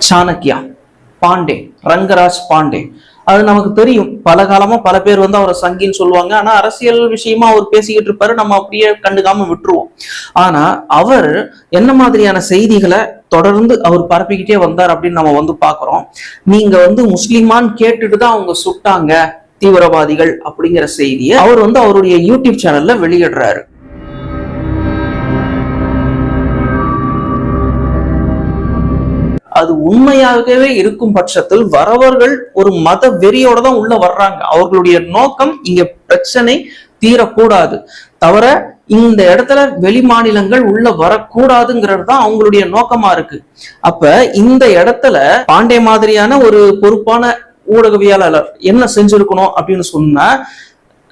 சாணக்கியா, பாண்டே, ரங்கராஜ் பாண்டே. அது நமக்கு தெரியும். பல காலமா பல பேர் அவரை சங்கின்னு சொல்லுவாங்க. ஆனா அரசியல் விஷயமா அவர் பேசிக்கிட்டு இருப்பாரு, நம்ம அப்படியே கண்டுக்காம விட்டுருவோம். ஆனா அவர் என்ன மாதிரியான செய்திகளை தொடர்ந்து அவர் பரப்பிக்கிட்டே வந்தார் அப்படின்னு நம்ம பாக்குறோம். நீங்க முஸ்லிமான்னு கேட்டுட்டுதான் அவங்க சுட்டாங்க தீவிரவாதிகள் அப்படிங்கிற செய்தியை அவர் அவருடைய யூடியூப் சேனல்ல வெளியிடுறாரு. அது உண்மையாகவே இருக்கும் பட்சத்தில் வரவர்கள் ஒரு மத வெறியோட தான் உள்ள வர்றாங்க. அவர்களுடைய நோக்கம் இங்க பிரச்சனை தீரக்கூடாது, தவிர இந்த இடத்துல வெளி மாநிலங்கள் உள்ள வரக்கூடாதுங்கிறது தான் அவங்களுடைய நோக்கமா இருக்கு. அப்ப இந்த இடத்துல பாண்டே மாதிரியான ஒரு பொறுப்பான ஊடகவியலாளர் என்ன செஞ்சிருக்கணும் அப்படின்னு சொன்னா,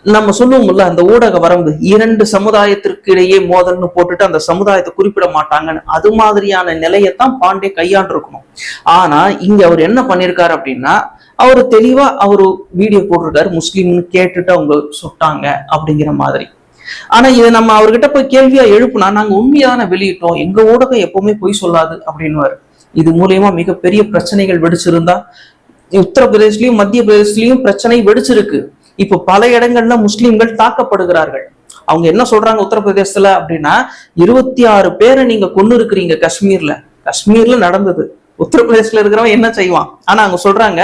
நம்ம சொல்லுவோம்ல, அந்த ஊடக வரம்பு 2 சமுதாயத்திற்கு இடையே மோதல்னு போட்டுட்டு அந்த சமுதாயத்தை குறிப்பிட மாட்டாங்கன்னு, அது மாதிரியான நிலையத்தான் பாண்டே கையாண்டு இருக்கணும். ஆனா இங்க அவர் என்ன பண்ணிருக்காரு அப்படின்னா, அவரு தெளிவா அவரு வீடியோ போட்டிருக்காரு, முஸ்லீம்னு கேட்டுட்டு அவங்க சுட்டாங்க அப்படிங்கிற மாதிரி. ஆனா இதை நம்ம அவர்கிட்ட போய் கேள்வியா எழுப்புனா, நாங்க உண்மையான வெளியிட்டோம், எங்க ஊடகம் எப்பவுமே பொய் சொல்லாது அப்படின்னு. இது மூலியமா மிகப்பெரிய பிரச்சனைகள் வெடிச்சிருந்தா, உத்தரப்பிரதேஷ்லயும் மத்திய பிரதேஷ்லயும் பிரச்சனை வெடிச்சிருக்கு. இப்போ பல இடங்கள்ல முஸ்லிம்கள் தாக்கப்படுகிறார்கள். அவங்க என்ன சொல்றாங்க உத்தரப்பிரதேசத்துல அப்படின்னா, 26 பேரை நீங்க கொண்டு இருக்கிறீங்க காஷ்மீர்ல நடந்தது. உத்தரப்பிரதேசத்துல இருக்கிறவன் என்ன செய்வான்? ஆனா அவங்க சொல்றாங்க,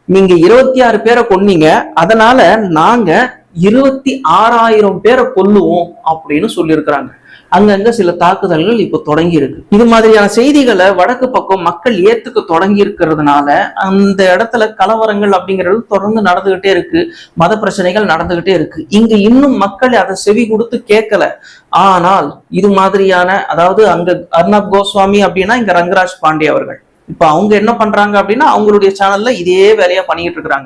நீங்க 26 பேரை கொன்னீங்க, அதனால நாங்க 26,000 பேரை கொல்லுவோம் அப்படின்னு சொல்லியிருக்கிறாங்க. அங்கங்க சில தாக்குதல்கள் இப்ப தொடங்கி இருக்கு. இது மாதிரியான செய்திகளை வடக்கு பக்கம் மக்கள் ஏத்துக்க தொடங்கி இருக்கிறதுனால அந்த இடத்துல கலவரங்கள் அப்படிங்கிறது தொடர்ந்து நடந்துகிட்டே இருக்கு, மத பிரச்சனைகள் நடந்துகிட்டே இருக்கு. இங்க இன்னும் மக்கள் அதை செவி கொடுத்து கேட்கல. ஆனால் இது மாதிரியான, அதாவது அங்க அர்ணப் கோஸ்வாமி அப்படின்னா இங்க ரங்கராஜ் பாண்டே அவர்கள், இப்ப அவங்க என்ன பண்றாங்க அப்படின்னா அவங்களுடைய சேனல்ல இதே வேலையா பண்ணிட்டு இருக்கிறாங்க.